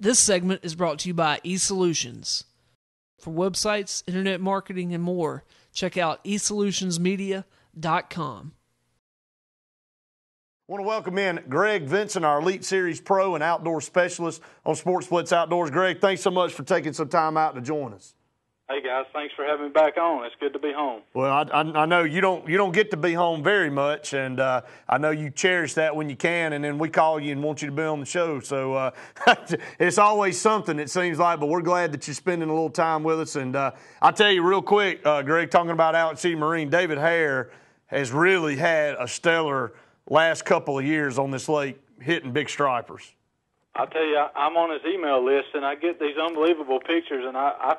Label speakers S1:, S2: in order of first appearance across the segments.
S1: This segment is brought to you by eSolutions. For websites, internet marketing, and more, check out esolutionsmedia.com.
S2: I want to welcome in Greg Vinson, our Elite Series Pro and Outdoor Specialist on Sports Blitz Outdoors. Greg, thanks so much for taking some time out to join us.
S3: Hey guys, thanks for having me back on. It's good to be home.
S2: Well, I know you don't get to be home very much, and I know you cherish that when you can. And then we call you and want you to be on the show. So it's always something, it seems like. But we're glad that you're spending a little time with us. And I'll tell you real quick, Greg, talking about Alex C. Marine, David Hare has really had a stellar last couple of years on this lake hitting big stripers.
S3: I'll tell you, I'm on his email list, and I get these unbelievable pictures, and I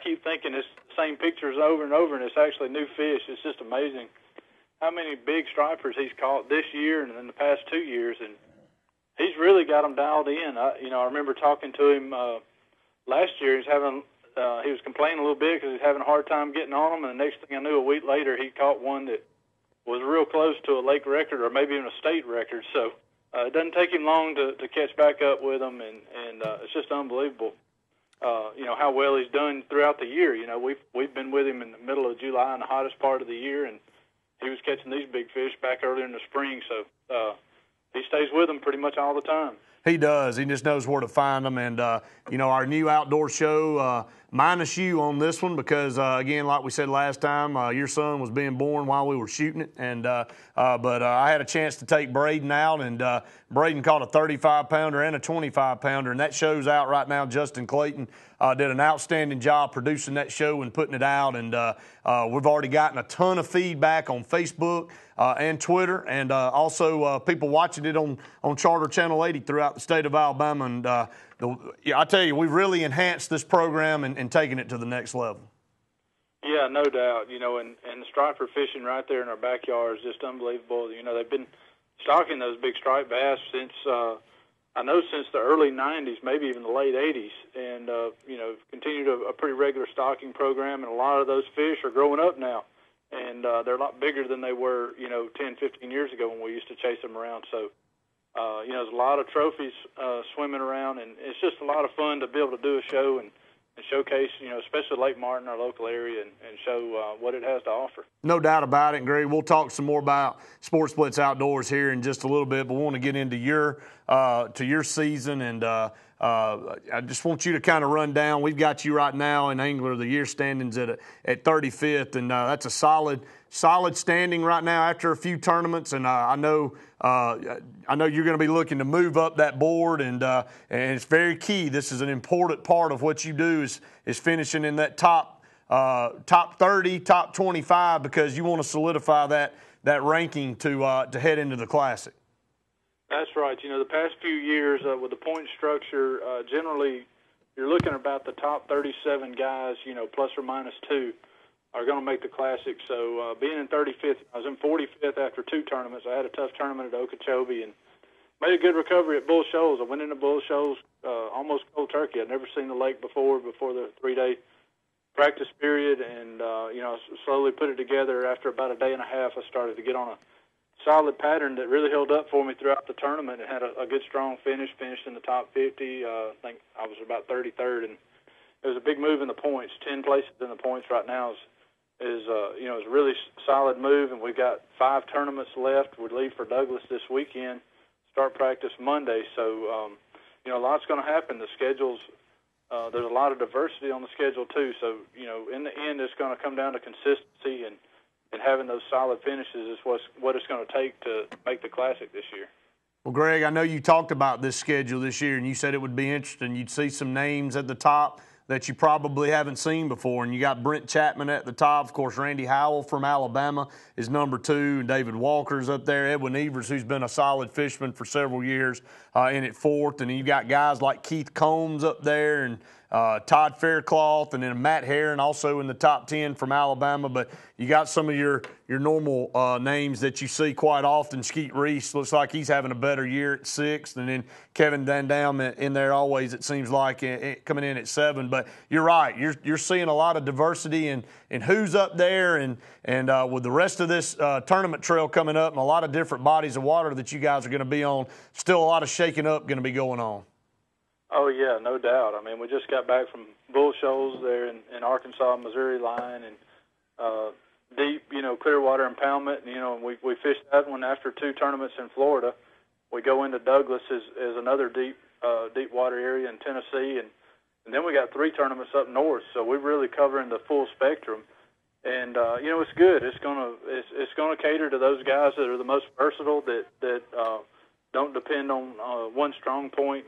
S3: keep thinking it's the same pictures over and over, and it's actually new fish. It's just amazing how many big stripers he's caught this year and in the past 2 years, and he's really got them dialed in. I remember talking to him last year. He was complaining a little bit because he's having a hard time getting on them, and the next thing I knew, a week later, he caught one that was real close to a lake record or maybe even a state record. So it doesn't take him long to catch back up with them, and it's just unbelievable, how well he's done throughout the year. We've been with him in the middle of July in the hottest part of the year, and he was catching these big fish back earlier in the spring. So he stays with them pretty much all the time.
S2: He does. He just knows where to find them. And, our new outdoor show, minus you on this one because, again, like we said last time, your son was being born while we were shooting it. And but I had a chance to take Braden out, and Braden caught a 35-pounder and a 25-pounder. And that show's out right now. Justin Clayton did an outstanding job producing that show and putting it out. And we've already gotten a ton of feedback on Facebook and Twitter, and also people watching it on Charter Channel 80 throughout the state of Alabama. And I tell you, we've really enhanced this program and taken it to the next level.
S3: Yeah, no doubt. And the striper fishing right there in our backyard is just unbelievable. They've been stocking those big striped bass since the early 90s, maybe even the late 80s, and continued a pretty regular stocking program, and a lot of those fish are growing up now. And they're a lot bigger than they were, 10, 15 years ago when we used to chase them around. So, there's a lot of trophies swimming around, and it's just a lot of fun to be able to do a show and showcase, especially Lake Martin, our local area, and show what it has to offer.
S2: No doubt about it. And, Greg, we'll talk some more about Sports Blitz Outdoors here in just a little bit, but we want to get into your season, and I just want you to kind of run down. We've got you right now in Angler of the Year standings at 35th, and that's a solid standing right now after a few tournaments. And I know you're going to be looking to move up that board, and it's very key. This is an important part of what you do is finishing in that top 30, top 25, because you want to solidify that ranking to head into the Classic.
S3: That's right. The past few years with the point structure, generally you're looking at about the top 37 guys, plus or minus 2, are going to make the Classic. So being in 35th, I was in 45th after 2 tournaments. I had a tough tournament at Okeechobee and made a good recovery at Bull Shoals. I went into Bull Shoals almost cold turkey. I'd never seen the lake before the 3-day practice period, and slowly put it together. After about a day and a half, I started to get on a solid pattern that really held up for me throughout the tournament. It had a good, strong finish, finished in the top 50. I think I was about 33rd, and it was a big move in the points. 10 places in the points right now is a really solid move, and we've got 5 tournaments left. We leave for Douglas this weekend, start practice Monday. So, a lot's going to happen. The schedules, there's a lot of diversity on the schedule too. So, in the end, it's going to come down to consistency and having those solid finishes is what it's going to take to make the Classic this year.
S2: Well, Greg, I know you talked about this schedule this year, and you said it would be interesting. You'd see some names at the top that you probably haven't seen before, and you got Brent Chapman at the top. Of course, Randy Howell from Alabama is number 2, and David Walker's up there. Edwin Evers, who's been a solid fisherman for several years, in at 4th. And then you got guys like Keith Combs up there, and Todd Faircloth, and then Matt Herron also in the top 10 from Alabama. But you got some of your normal names that you see quite often. Skeet Reese looks like he's having a better year at 6th, and then Kevin Van Dam in there always, it seems like, coming in at 7. But you're right. You're seeing a lot of diversity in who's up there, and with the rest of this tournament trail coming up and a lot of different bodies of water that you guys are going to be on, still a lot of shaking up going to be going on.
S3: Oh, yeah, no doubt. I mean, we just got back from Bull Shoals there in Arkansas, Missouri line, and deep, Clearwater impoundment. And, we fished that one after 2 tournaments in Florida. We go into Douglas as another deep water area in Tennessee, and then we got 3 tournaments up north. So we're really covering the full spectrum. And it's good. It's gonna cater to those guys that are the most versatile, that don't depend on one strong point.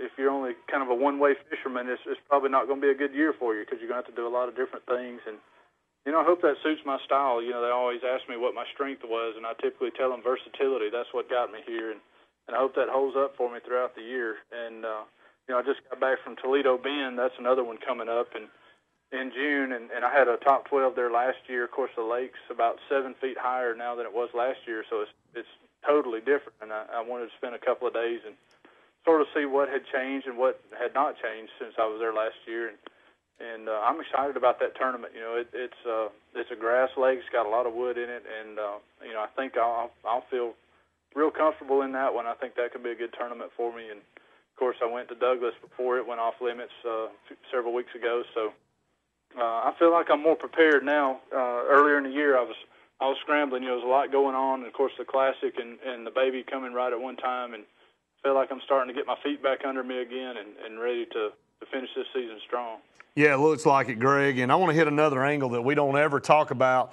S3: If you're only kind of a one-way fisherman, it's probably not going to be a good year for you, because you're going to have to do a lot of different things. And I hope that suits my style. They always ask me what my strength was, and I typically tell them versatility. That's what got me here, and I hope that holds up for me throughout the year. And I just got back from Toledo Bend. That's another one coming up in June, and I had a top 12 there last year. Of course, the lake's about 7 feet higher now than it was last year, so it's totally different. And I wanted to spend a couple of days and sort of see what had changed and what had not changed since I was there last year. And I'm excited about that tournament. It's a grass lake. It's got a lot of wood in it, and I think I'll feel real comfortable in that one. I think that could be a good tournament for me. And of course, I went to Douglas before it went off limits several weeks ago, so I feel like I'm more prepared now. Earlier in the year, I was scrambling. There was a lot going on, and of course the Classic and the Baby coming right at one time, and I feel like I'm starting to get my feet back under me again and ready to finish this season strong.
S2: Yeah, it looks like it, Greg. And I want to hit another angle that we don't ever talk about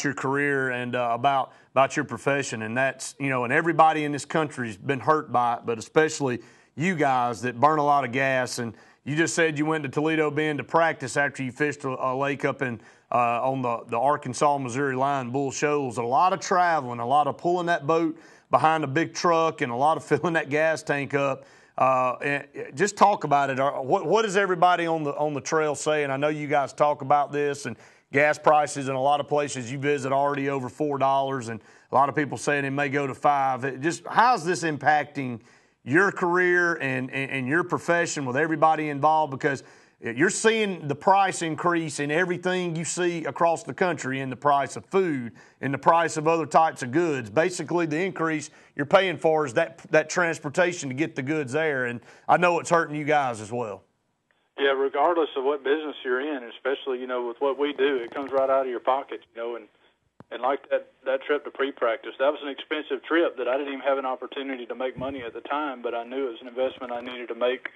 S2: your career and about your profession, and that's, and everybody in this country has been hurt by it, but especially you guys that burn a lot of gas. And you just said you went to Toledo Bend to practice after you fished a lake up in on the Arkansas-Missouri line, Bull Shoals. A lot of traveling, a lot of pulling that boat behind a big truck, and a lot of filling that gas tank up. And just talk about it. What is everybody on the trail saying? I know you guys talk about this, and gas prices in a lot of places you visit already over $4, and a lot of people saying it may go to $5. Just how's this impacting your career and your profession with everybody involved? Because you're seeing the price increase in everything you see across the country, in the price of food, in the price of other types of goods. Basically, the increase you're paying for is that transportation to get the goods there, and I know it's hurting you guys as well.
S3: Yeah, regardless of what business you're in, especially, with what we do, it comes right out of your pocket, and like that trip to pre-practice, that was an expensive trip that I didn't even have an opportunity to make money at the time, but I knew it was an investment I needed to make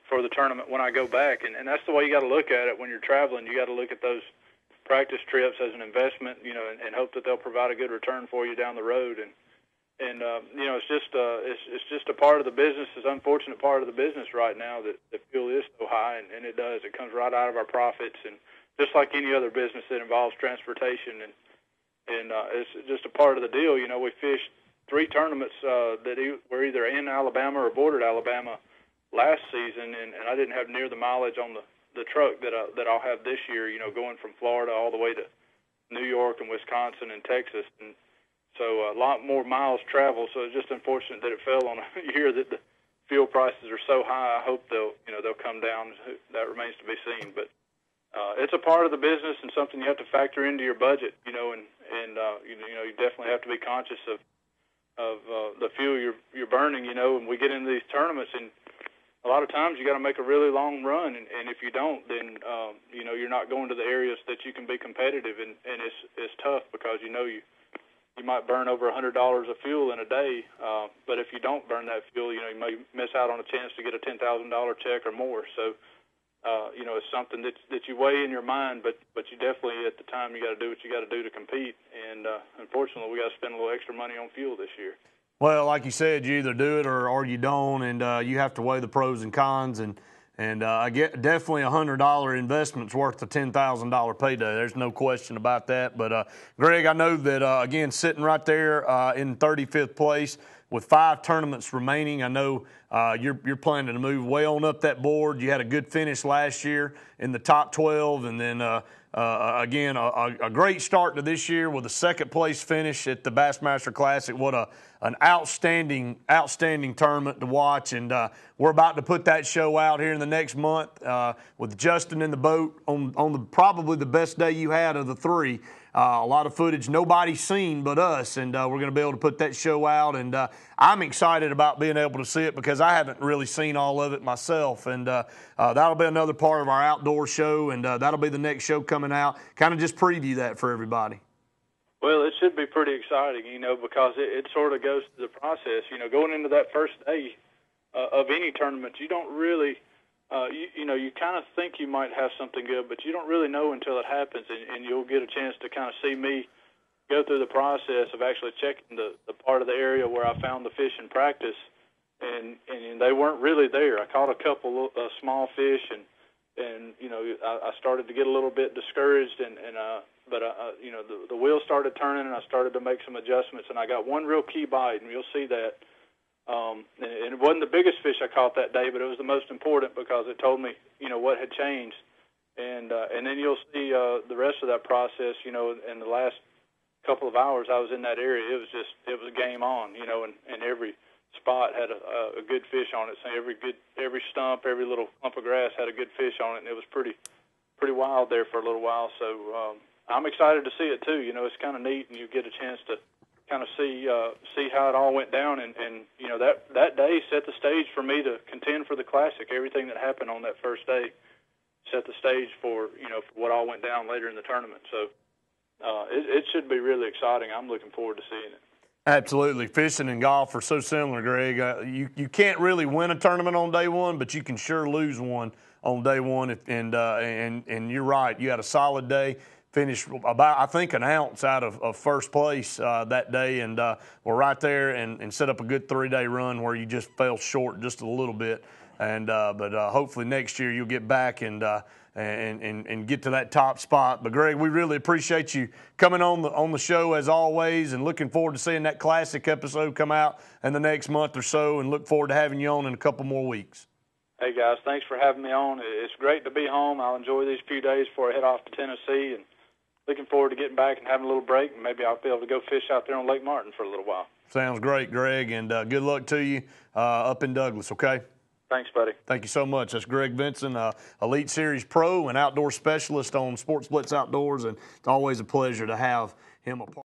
S3: for the tournament when I go back. And that's the way you got to look at it when you're traveling. You got to look at those practice trips as an investment, and hope that they'll provide a good return for you down the road. And it's just a part of the business. It's an unfortunate part of the business right now that the fuel is so high, and it does. It comes right out of our profits, and just like any other business that involves transportation, and it's just a part of the deal. We fished 3 tournaments that were either in Alabama or bordered Alabama last season, and I didn't have near the mileage on the truck that I'll have this year, going from Florida all the way to New York and Wisconsin and Texas, and so a lot more miles traveled. So it's just unfortunate that it fell on a year that the fuel prices are so high. I hope they'll come down. That remains to be seen, but it's a part of the business and something you have to factor into your budget, and you definitely have to be conscious of the fuel you're burning, and we get into these tournaments, and a lot of times you got to make a really long run, and if you don't, then you're not going to the areas that you can be competitive, and it's tough because you might burn over $100 of fuel in a day, but if you don't burn that fuel, you may miss out on a chance to get a $10,000 check or more. So it's something that you weigh in your mind, but you definitely at the time you got to do what you got to do to compete, and unfortunately we got to spend a little extra money on fuel this year.
S2: Well, like you said, you either do it or you don't, and you have to weigh the pros and cons. And I get definitely $100 investment's worth a $10,000 payday. There's no question about that. But Greg, I know that again, sitting right there in 35th place with 5 tournaments remaining, I know you're planning to move way on up that board. You had a good finish last year in the top 12, and then again, a great start to this year with a second-place finish at the Bassmaster Classic. What an outstanding tournament to watch, and we're about to put that show out here in the next month with Justin in the boat on probably the best day you had of the three. A lot of footage nobody's seen but us, and we're going to be able to put that show out. And I'm excited about being able to see it because I haven't really seen all of it myself. And that'll be another part of our outdoor show, and that'll be the next show coming out. Kind of just preview that for everybody.
S3: Well, it should be pretty exciting, because it sort of goes through the process. Going into that first day of any tournament, you don't really you kind of think you might have something good, but you don't really know until it happens, and you'll get a chance to kind of see me go through the process of actually checking the part of the area where I found the fish in practice, and they weren't really there. I caught a couple of small fish, and I started to get a little bit discouraged, but the wheel started turning, and I started to make some adjustments, and I got one real key bite, and you'll see that. And it wasn't the biggest fish I caught that day, but it was the most important because it told me, what had changed. And then you'll see the rest of that process, in the last couple of hours I was in that area. It was game on, and every spot had a good fish on it. So every stump, every little clump of grass had a good fish on it, and it was pretty wild there for a little while. So I'm excited to see it too. It's kind of neat, and you get a chance to kind of see how it all went down, and that day set the stage for me to contend for the Classic. Everything that happened on that first day set the stage for for what all went down later in the tournament. So it should be really exciting. I'm looking forward to seeing it.
S2: Absolutely. Fishing and golf are so similar, Greg. You can't really win a tournament on day one, but you can sure lose one on day one. And you're right. You had a solid day. Finished about, I think, an ounce out of first place that day, and we're right there and set up a good 3-day run where you just fell short just a little bit. And but hopefully next year you'll get back and get to that top spot. But Greg, we really appreciate you coming on the show as always, and looking forward to seeing that Classic episode come out in the next month or so, and look forward to having you on in a couple more weeks.
S3: Hey guys, thanks for having me on. It's great to be home. I'll enjoy these few days before I head off to Tennessee, and looking forward to getting back and having a little break, and maybe I'll be able to go fish out there on Lake Martin for a little while.
S2: Sounds great, Greg, and good luck to you up in Douglas, okay?
S3: Thanks, buddy.
S2: Thank you so much. That's Greg Vinson, Elite Series Pro and outdoor specialist on Sports Blitz Outdoors, and it's always a pleasure to have him a part.